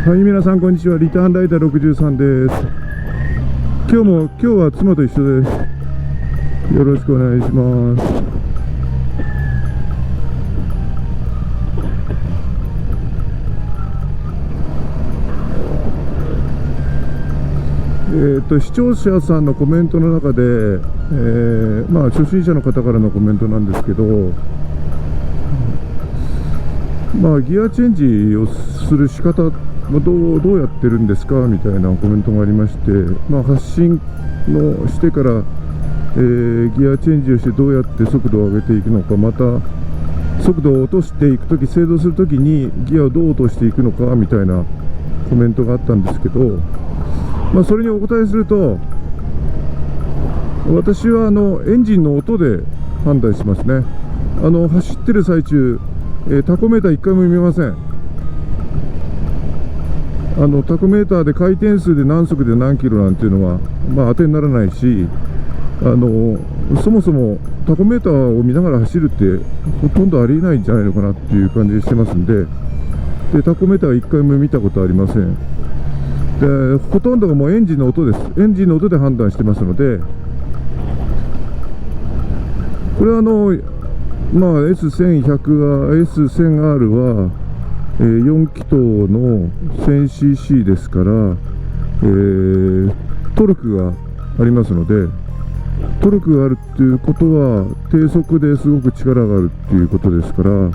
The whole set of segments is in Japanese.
はい、皆さんこんにちは。リターンライダー63です。今日は妻と一緒です。よろしくお願いします。視聴者さんのコメントの中で、初心者の方からのコメントなんですけど、ギアチェンジをする仕方どうやってるんですかみたいなコメントがありまして、発進のしてから、ギアチェンジをしてどうやって速度を上げていくのか、また速度を落としていくとき、制動するときにギアをどう落としていくのかみたいなコメントがあったんですけど、それにお答えすると、私はエンジンの音で判断しますね。走ってる最中、タコメーター1回も見ません。タコメーターで回転数で何速で何キロなんていうのは、当てにならないし、そもそもタコメーターを見ながら走るってほとんどありえないんじゃないのかなっていう感じがしてますんで、タコメーターは1回も見たことありません。で、ほとんどがもうエンジンの音です。エンジンの音で判断してますので、これはS1100R は4気筒の 1000cc ですから、トルクがありますので、トルクがあるっていうことは低速ですごく力があるっていうことですから、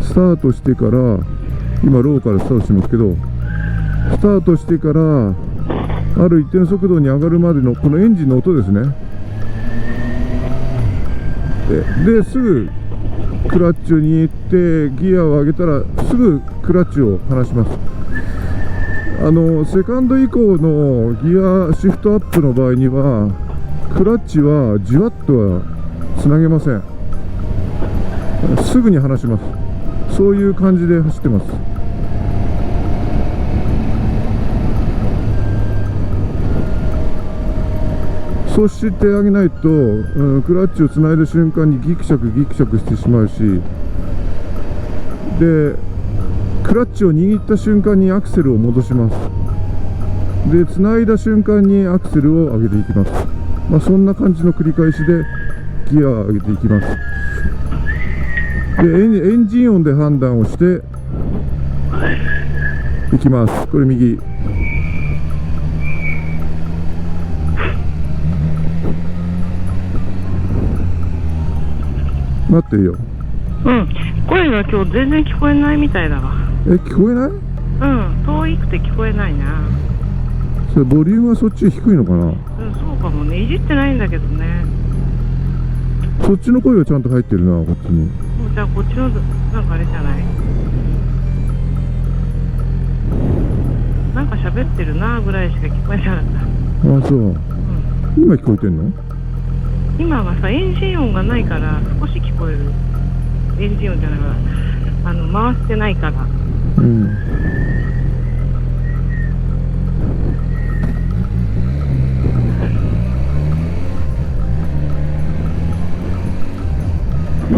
スタートしてから、今ローからスタートしてますけど、スタートしてからある一定の速度に上がるまでのこのエンジンの音ですね。ですぐクラッチを握ってギアを上げたらすぐクラッチを離します。セカンド以降のギアシフトアップの場合にはクラッチはじわっとはつなげません。すぐに離します。そういう感じで走ってます。そうしてあげないと、クラッチをつないだ瞬間にギクシャクしてしまうし、でクラッチを握った瞬間にアクセルを戻します。でつないだ瞬間にアクセルを上げていきます。そんな感じの繰り返しでギアを上げていきます。でエンジン音で判断をしていきます。これ右、待ってるよ。声が今日全然聞こえないみたいだわ。聞こえない？遠くて聞こえないな。それボリュームはそっち低いのかな？そうかもね。いじってないんだけどね。そっちの声はちゃんと入ってるな、こっちに。じゃあこっちのなんかあれじゃない？なんか喋ってるなぐらいしか聞こえなかった。そう。今聞こえてんの？今はさ、エンジン音がないから少し聞こえる。エンジン音じゃないから、回してないから。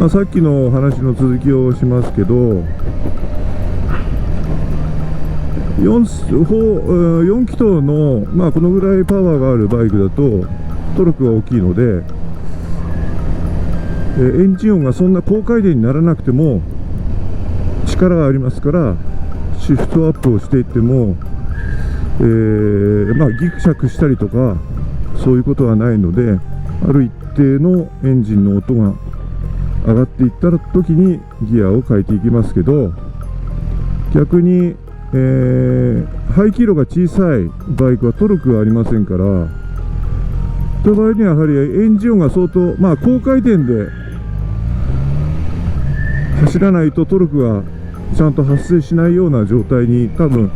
さっきの話の続きをしますけど、4気筒の、このぐらいパワーがあるバイクだとトルクが大きいので、エンジン音がそんな高回転にならなくても力がありますから、シフトアップをしていっても、ギクシャクしたりとかそういうことはないので、ある一定のエンジンの音が上がっていった時にギアを変えていきますけど、逆に、排気量が小さいバイクはトルクがありませんから、という場合にはやはりエンジン音が相当、高回転で走らないとトルクがちゃんと発生しないような状態に、多分、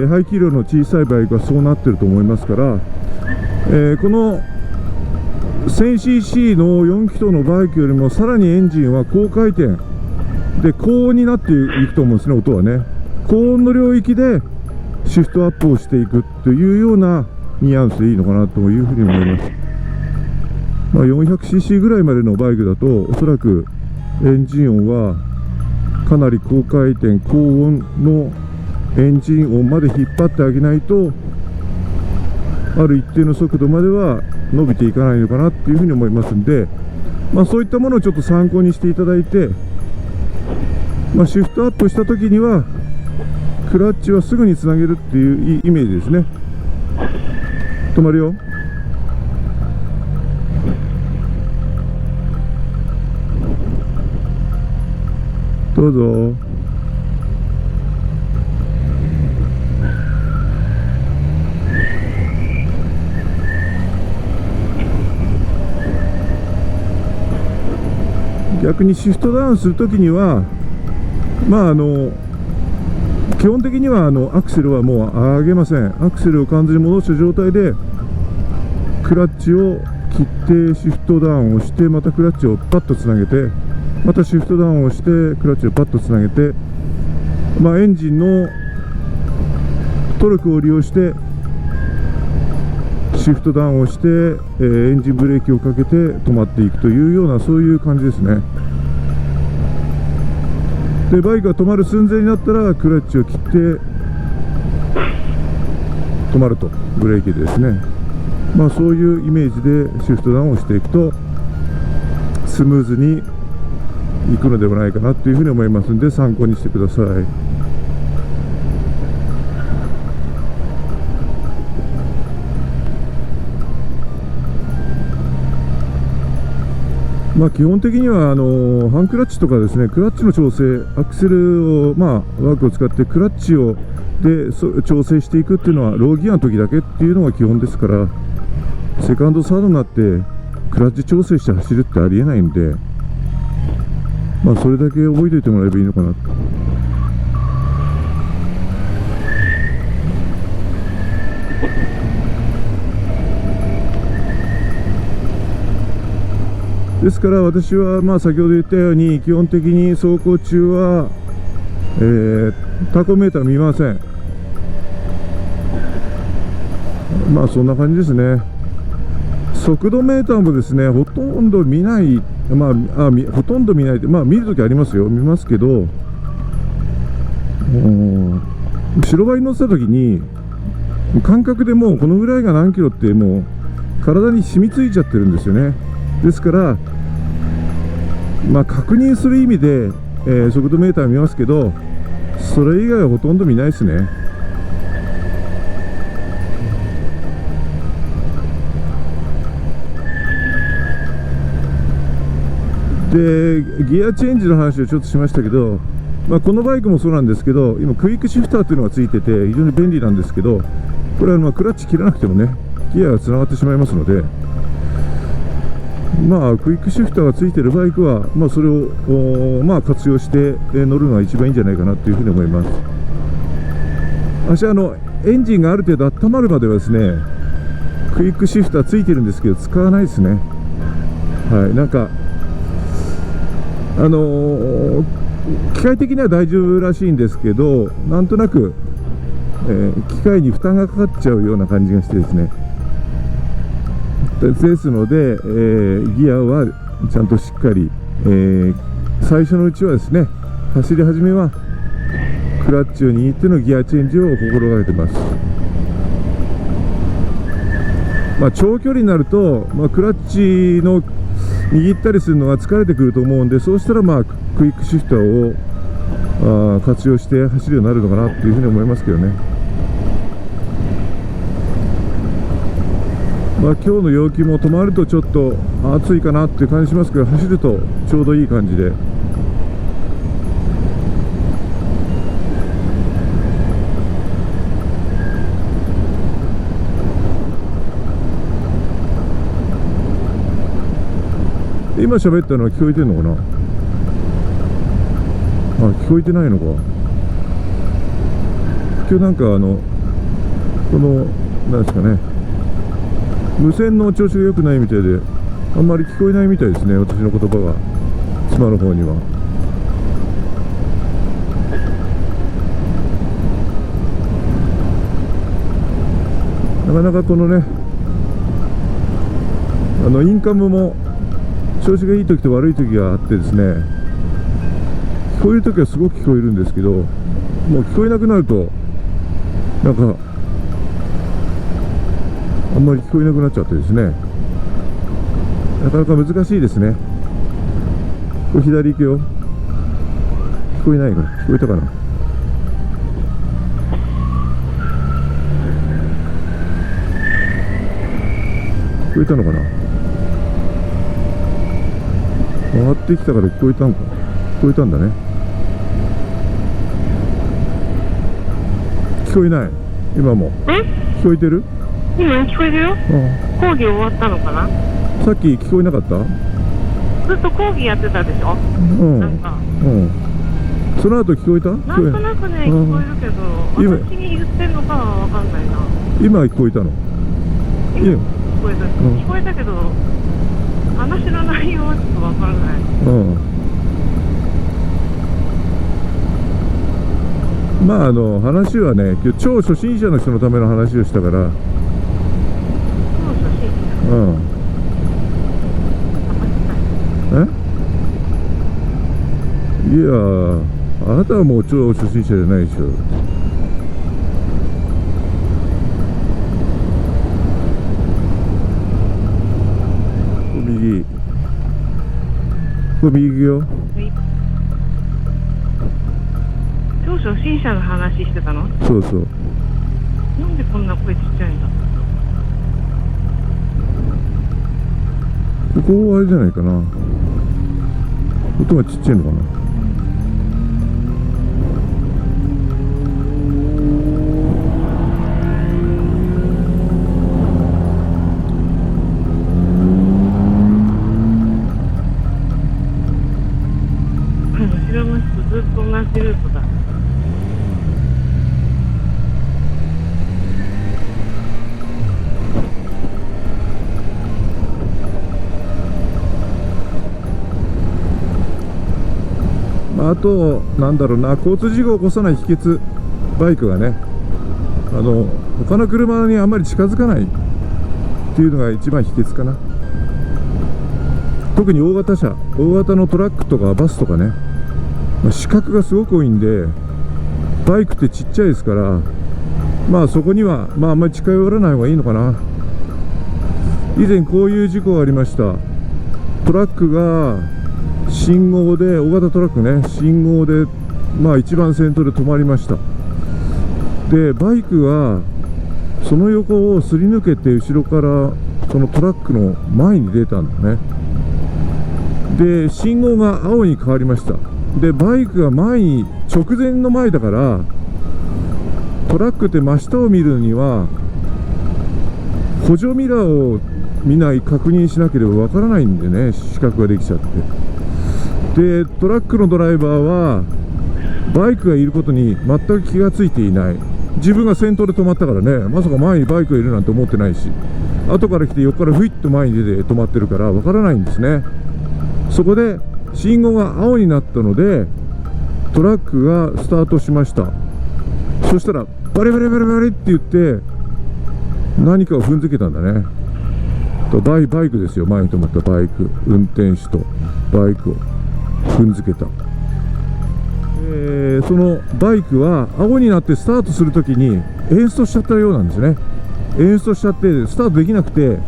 排気量の小さいバイクはそうなってると思いますから、この 1000cc の4気筒のバイクよりもさらにエンジンは高回転で高音になっていくと思うんですね。音はね、高音の領域でシフトアップをしていくというようなニュアンスでいいのかなというふうに思います。400cc ぐらいまでのバイクだとおそらくエンジン音はかなり高回転高音のエンジン音まで引っ張ってあげないと、ある一定の速度までは伸びていかないのかなっていうふうに思いますんで、そういったものをちょっと参考にしていただいて、シフトアップした時にはクラッチはすぐにつなげるっていうイメージですね。止まるよ。どうぞ。逆にシフトダウンするときには、基本的にはアクセルはもう上げません。アクセルを完全に戻した状態でクラッチを切ってシフトダウンをして、またクラッチをパッとつなげて、またシフトダウンをしてクラッチをパッとつなげて、エンジンのトルクを利用してシフトダウンをして、エンジンブレーキをかけて止まっていくというような、そういう感じですね。でバイクが止まる寸前になったらクラッチを切って止まると、ブレーキでですね、そういうイメージでシフトダウンをしていくとスムーズにいくのではないかなというふうに思いますので、参考にしてください。基本的にはハンクラッチとかですね、クラッチの調整、アクセルをワークを使ってクラッチを調整していくっていうのはローギアの時だけっていうのが基本ですから、セカンドサードになってクラッチ調整して走るってありえないんで、それだけ覚えておいてもらえばいいのかなと。ですから私は先ほど言ったように、基本的に走行中は、タコメーター見ません。そんな感じですね。速度メーターもですね、ほとんど見ない、ほとんど見ないって、見るときありますよ、見ますけど、白バイに乗ってたときに感覚でもうこのぐらいが何キロってもう体に染みついちゃってるんですよね。ですから確認する意味で、速度メーター見ますけど、それ以外はほとんど見ないですね。でギアチェンジの話をちょっとしましたけど、このバイクもそうなんですけど、今クイックシフターというのがついてて非常に便利なんですけど、これはクラッチ切らなくてもね、ギアがつながってしまいますので、クイックシフターがついているバイクは、それを活用して乗るのが一番いいんじゃないかなというふうに思います。私エンジンがある程度温まるまではですね、クイックシフターついてるんですけど使わないですね。機械的には大丈夫らしいんですけど、なんとなく、機械に負担がかかっちゃうような感じがしてですね、ですので、ギアはちゃんとしっかり、最初のうちはですね、走り始めはクラッチを握ってのギアチェンジを心がけてます。長距離になると、クラッチの握ったりするのが疲れてくると思うんで、そうしたらクイックシフターを活用して走るようになるのかなというふうに思いますけどね。今日の陽気も止まるとちょっと暑いかなっていう感じしますけど、走るとちょうどいい感じで、今喋ったのは聞こえてるのかな。聞こえてないのか。今日このなんですかね、無線の調子が良くないみたいで、あんまり聞こえないみたいですね、私の言葉が妻の方には。なかなかこのね、インカムも調子がいい時と悪い時があってですね、聞こえる時はすごく聞こえるんですけど、もう聞こえなくなるとなんかあんまり聞こえなくなっちゃってですね、なかなか難しいですね。これ左行くよ。聞こえないかな、聞こえたかな。聞こえたのかな。回ってきたから聞こえたんか。聞こえたんだね。聞こえない。今もえ聞こえてる？今聞こえるよ。あ講義終わったのかな。あ、さっき聞こえなかった？ずっと講義やってたでしょ。うんなんかうん。その後聞こえた？なんとなくね聞こえるけど、今私に言ってんのかはわかんないな。今聞こえたの？今今聞こえた、聞こえたけど話の内容はちょっとわからない。まあ話はね、今日超初心者の人のための話をしたから、そうそうしいやあなたはもう超初心者じゃないでしょ。右、これ右行くよ。超初心者の話してたの？そうそう。なんでこんな声ちっちゃいんだ。ここあれじゃないかな。音がちっちゃいのかな。後ろの人ずっと同じルートだ。まあ、あとなんだろうな、交通事故を起こさない秘訣、バイクがね、他の車にあんまり近づかないっていうのが一番秘訣かな。特に大型車、大型のトラックとかバスとかね、死角がすごく多いんで、バイクってちっちゃいですから、まあそこにはあんまり近寄らない方がいいのかな。以前こういう事故がありました。トラックが信号で、大型トラックね、信号で一番先頭で止まりました。でバイクがその横をすり抜けて後ろからそのトラックの前に出たんだね。で信号が青に変わりました。でバイクが前に、直前の前だから、トラックって真下を見るには補助ミラーをみんな確認しなければわからないんでね、死角ができちゃって。でトラックのドライバーはバイクがいることに全く気がついていない。自分が先頭で止まったからね、まさか前にバイクがいるなんて思ってないし、後から来て横からふいっと前に出て止まってるからわからないんですね。そこで信号が青になったのでトラックがスタートしました。そしたらバリバリバリバリって言って何かを踏んづけたんだね。バイクですよ。前に止まったバイク、運転手とバイクを踏んづけた。そのバイクは青になってスタートするときにエンストしちゃったようなんですね。エンストしちゃってスタートできなくて、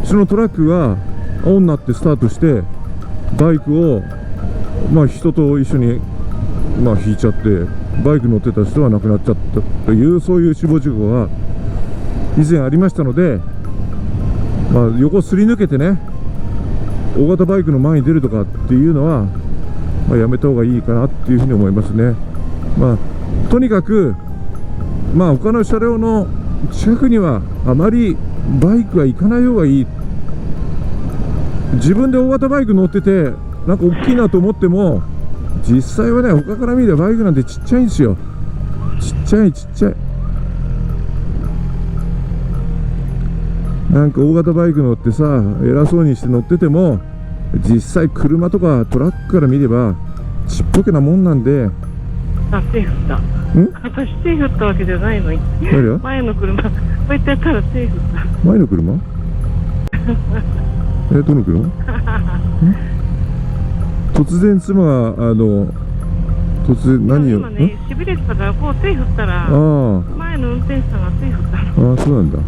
そのトラックが青になってスタートしてバイクを人と一緒に引いちゃって、バイク乗ってた人は亡くなっちゃったという、そういう死亡事故が以前ありましたので、横すり抜けてね、大型バイクの前に出るとかっていうのは、やめた方がいいかなっていうふうに思いますね。とにかく他の車両の近くにはあまりバイクは行かない方がいい。自分で大型バイク乗っててなんか大きいなと思っても、実際はね、他から見ればバイクなんてちっちゃいんですよ。ちっちゃい。なんか大型バイク乗ってさ、偉そうにして乗ってても、実際車とかトラックから見ればちっぽけなもんなんで。手振った。私手振ったわけじゃないのに。誰が？前の車、こうやってやったら手振った。前の車？どの車？突然妻が突然何を？今ね、しびれてたからこう手振ったら前のの運転手さんがつい振ったの。ああ、そうなんだ。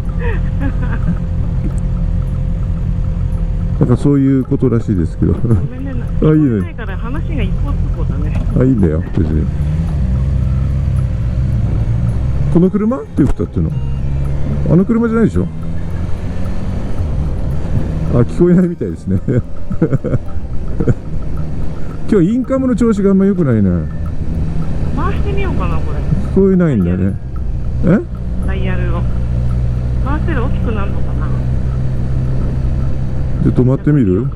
なんかそういうことらしいですけど。ごめんね。あ、いいね。ないから話が一方通行だね。あ、いいんだよ、別に。この車って振ったっていうの？あの車じゃないでしょ？あ、聞こえないみたいですね。今日インカムの調子があんま良くないね。回してみようかな、これ。聞こえないんだね。ダイヤルを。回せる大きくなるのかな。で、止まってみる？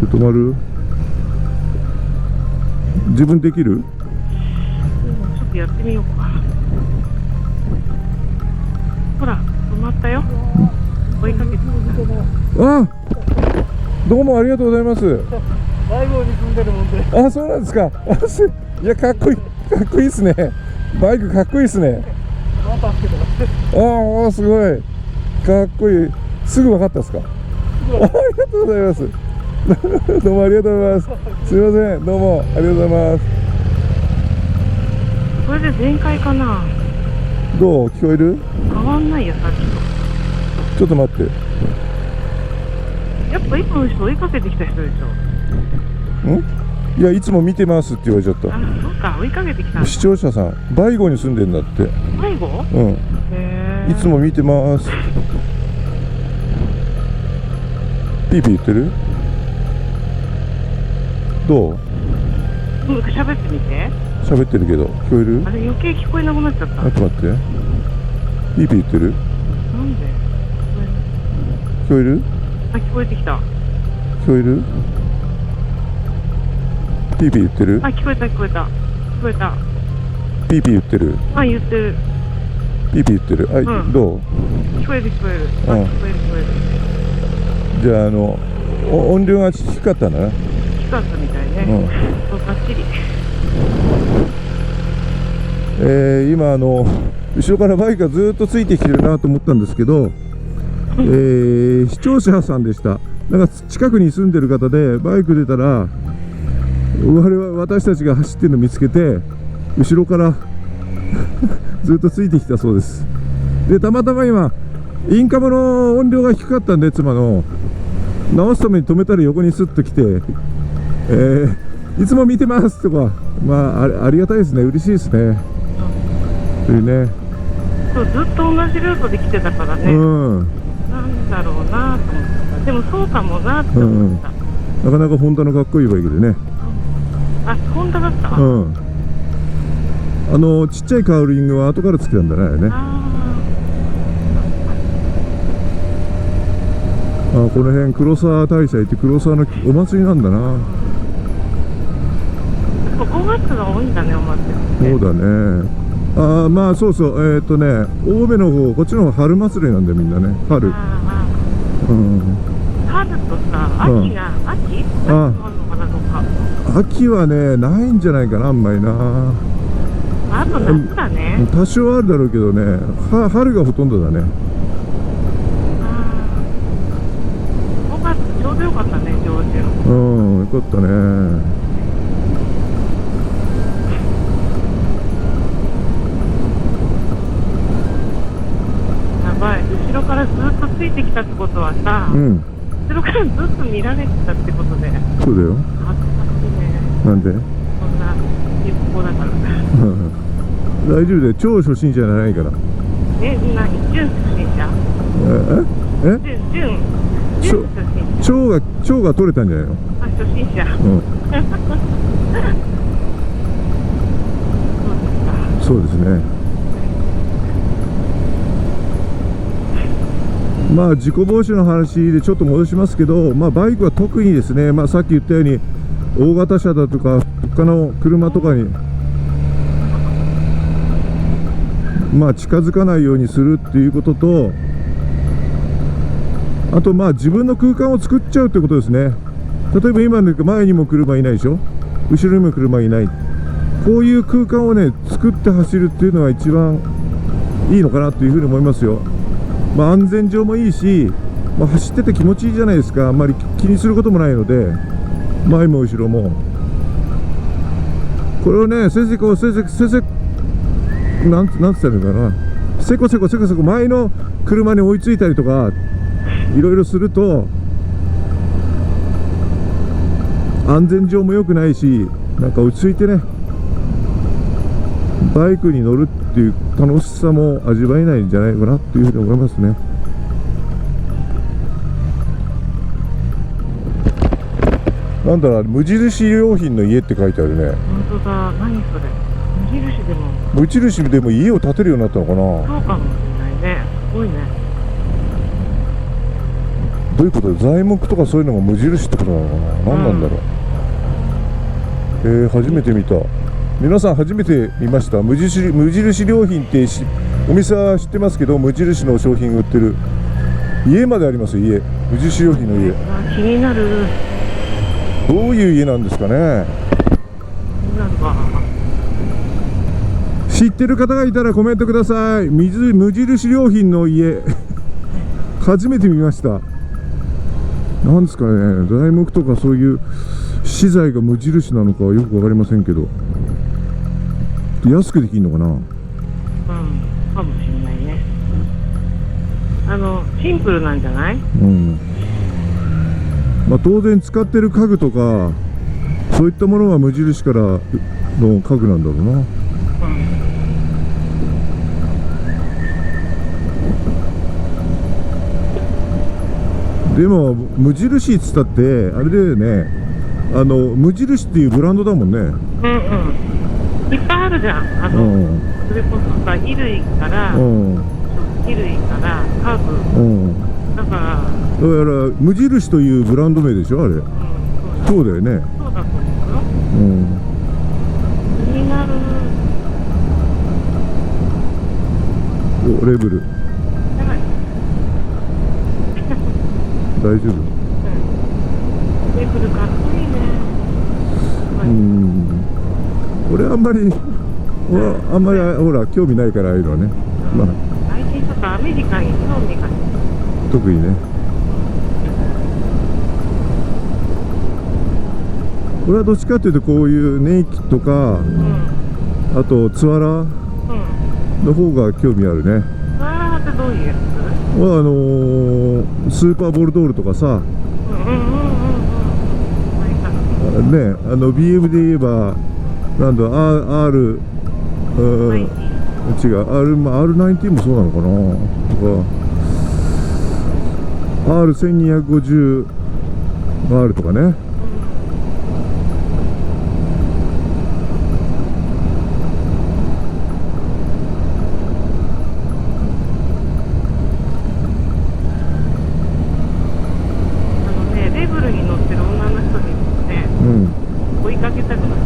で、止まる？自分できる？ちょっとやってみようか。ほら、止まったよ。追いかけてきた。あ、どうもありがとうございます。大郷に住んでるもんで。あ、そうなんですか。いや、かっこいい、かっこいいですね。バイクかっこいいですね。またつけてます。ああ、すごい。かっこいい。すぐ分かったですか。ありがとうございます。どうもありがとうございます。すみません、どうもありがとうございます。これで全開かな。どう聞こえる？変わんないよ、さっきと。ちょっと待って。やっぱ一本の人追いかけてきた人でしょ。いや、いつも見てますって言われちゃっあ、そうか、追いかけてきたんた。だ。視聴者さん、バイゴに住んでんだって。迷子？いつも見てます。ピーピー言ってる？どう？喋ってみて。喋ってるけど、聞こえる？あれ、余計聞こえなくなっちゃった。ちょっと待って。ピーピー言ってる？なんで？聞こえる？あ、聞こえてきた。聞こえる？ピーピー言ってる？あ、聞こえた、聞こえた。聞こえた。ピーピー言ってる？あ、言ってる。ピーピー言ってる？あ、うんどう？聞こえる、聞こえる。あ、うん聞こえる、聞こえる。じゃあ、音量が低かったんだな。低かったみたいね。そう、ばっちり。今後ろからバイクがずっとついてきてるなと思ったんですけど、視聴者さんでした。なんか近くに住んでる方でバイク出たら私たちが走ってるの見つけて後ろからずっとついてきたそうです。で、たまたま今インカムの音量が低かったんで、妻の直すために止めたら横にスッと来て、いつも見てますとか、まあ、ありがたいですね。嬉しいですね。そういうね。そう、ずっと同じルートで来てたからね。なんだろうなと思った。でもそうかもなって思った。なかなかホンダのかっこいいバイクでね。あ、ホンダだった？ちっちゃいカウリングは後からつけたんだね、あれね。この辺黒沢大社行って黒沢のお祭りなんだな。5月が多いんだね、お祭り。そうだね。まあそうそう、青梅の方、こっちの方春祭りなんだよ、みんなね。春。春とさ、秋が、秋あるのかな、どっか。秋はね、ないんじゃないかな、あんまりな。あと夏だね。多少あるだろうけどね、春がほとんどだね。5月ちょうどよかったね、上旬。よかったね。やばい、後ろからずっとついてきたってことはさ、後ろからずっと見られてたってことで。そうだよ。恥ずかしいね。なんで？そんな一歩だから。大丈夫だよ、超初心者じゃないから。何？準初心者？超が取れたんじゃないの？あ、初心者。そうですね。まあ事故防止の話でちょっと戻しますけど、まあバイクは特にですね、まあさっき言ったように大型車だとか他の車とかにまあ近づかないようにするっていうことと、あとまあ自分の空間を作っちゃうってことですね。例えば今の前にも車いないでしょ、後ろにも車いない、こういう空間をね作って走るっていうのが一番いいのかなというふうに思いますよ。まあ安全上もいいし、まあ、走ってて気持ちいいじゃないですか。あんまり気にすることもないので、前も後ろもこれをねなんつったらいいのかな、せこせこ前の車に追いついたりとかいろいろすると安全上も良くないし、なんか落ち着いてねバイクに乗るっていう楽しさも味わえないんじゃないかなっていうふうに思いますね。なんだろう、無印良品の家って書いてあるね。本当だ、何それ。無印でも。無印でも家を建てるようになったのかな。そうかもしれないね。すごいね。どういうことで、材木とかそういうのが無印ってことなのかな。何なんだろう。初めて見た。皆さん初めて見ました。無印良品ってお店は知ってますけど、無印の商品売ってる家までありますよ。家、無印良品の家。気になる。どういう家なんですかね。なんか知ってる方がいたらコメントください。無印良品の家初めて見ました。なんですかね、材木とかそういう資材が無印なのかはよく分かりませんけど、安くできるのかな。かもしれないね。シンプルなんじゃない？まあ、当然使ってる家具とかそういったものは無印からの家具なんだろうな。でも無印っつったってあれだよね、無印っていうブランドだもんね。いっぱいあるじゃん。それこそさ、衣類から家具、だから無印というブランド名でしょあれ。そうだよね。そうだと思うよ。気になる。レベル大丈夫。レベルかっこいいね。俺あんまりほら興味ないから、ああいうのはね。まあ最近ちょっとアメリカに興味が特にね。俺はどっちかっていうとこういうネイキとか、あとツアラの方が興味あるね。ツアラってどういうやつ？スーパーボルドールとかさ、ね、BM で言えばなんだ、R 違う、R19 もそうなのかなとか、R1250R とかね。レブルに乗ってる女の人にね、追いかけたくなる。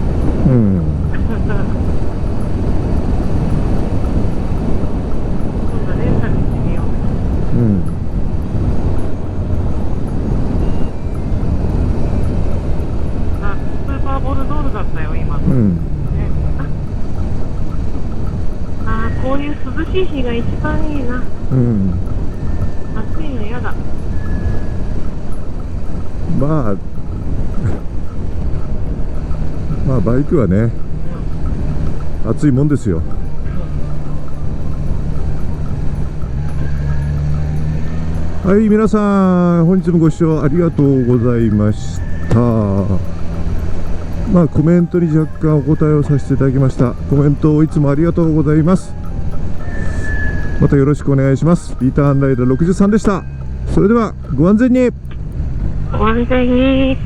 こういう涼しい日が一番いいな。暑いの嫌だ。まあバイクはね、暑いもんですよ。はい、皆さん本日もご視聴ありがとうございました。まあコメントに若干お答えをさせていただきました。コメントをいつもありがとうございます。またよろしくお願いします。ピーター・アンライダー63でした。それではご安全に。ご安全に。